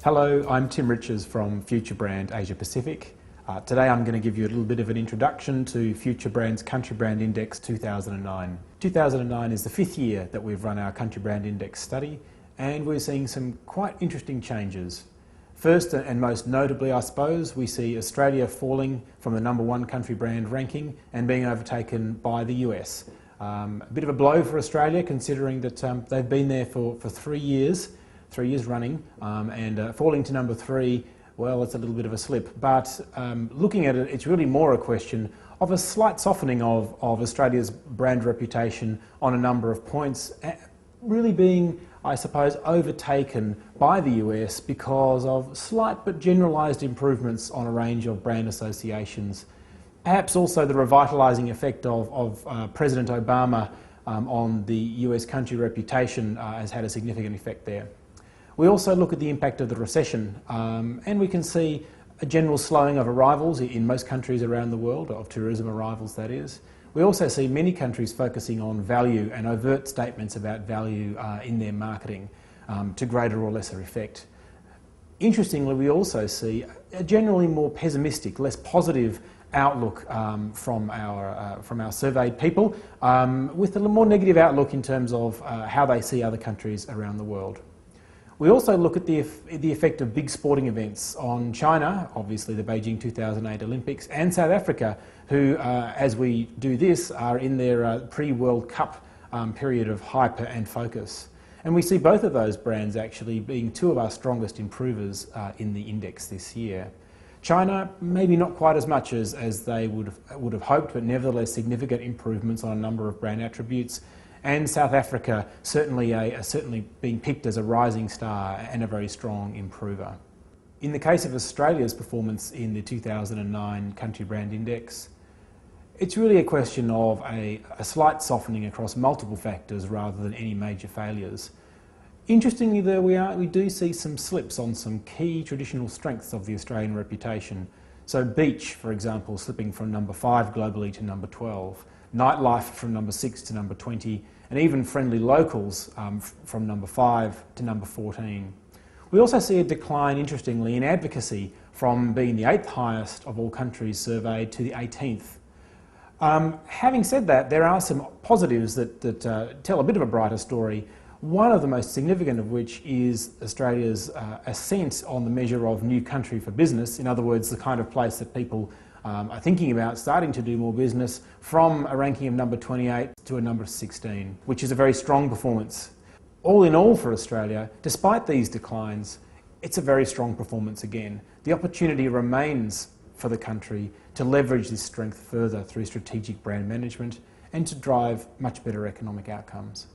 Hello, I'm Tim Riches from FutureBrand Asia Pacific. Today I'm going to give you a little bit of an introduction to FutureBrand's Country Brand Index 2009. 2009 is the fifth year that we've run our Country Brand Index study, and we're seeing some quite interesting changes. First and most notably, I suppose, we see Australia falling from the #1 country brand ranking and being overtaken by the US. A bit of a blow for Australia, considering that they've been there for 3 years running, and falling to number 3, well, it's a little bit of a slip. But looking at it, it's really more a question of a slight softening of Australia's brand reputation on a number of points, really being, I suppose, overtaken by the US because of slight but generalised improvements on a range of brand associations. Perhaps also the revitalising effect of President Obama on the US country reputation has had a significant effect there. We also look at the impact of the recession, and we can see a general slowing of arrivals in most countries around the world, of tourism arrivals that is. We also see many countries focusing on value and overt statements about value in their marketing to greater or lesser effect. Interestingly, we also see a generally more pessimistic, less positive outlook from our surveyed people, with a more negative outlook in terms of how they see other countries around the world. We also look at the effect of big sporting events on China, obviously the Beijing 2008 Olympics, and South Africa, who, as we do this, are in their pre-World Cup period of hype and focus. And we see both of those brands actually being two of our strongest improvers in the index this year. China, maybe not quite as much as they would have hoped, but nevertheless significant improvements on a number of brand attributes. And South Africa certainly being picked as a rising star and a very strong improver. In the case of Australia's performance in the 2009 Country Brand Index, it's really a question of a slight softening across multiple factors rather than any major failures. Interestingly though, we do see some slips on some key traditional strengths of the Australian reputation. So beach, for example, slipping from number 5 globally to number 12. Nightlife from number 6 to number 20, and even friendly locals from number 5 to number 14. We also see a decline, interestingly, in advocacy from being the 8th highest of all countries surveyed to the 18th. Having said that, there are some positives that tell a bit of a brighter story, one of the most significant of which is Australia's ascent on the measure of new country for business, in other words, the kind of place that people are thinking about starting to do more business, from a ranking of number 28 to a number 16, which is a very strong performance. All in all for Australia, despite these declines, it's a very strong performance again. The opportunity remains for the country to leverage this strength further through strategic brand management and to drive much better economic outcomes.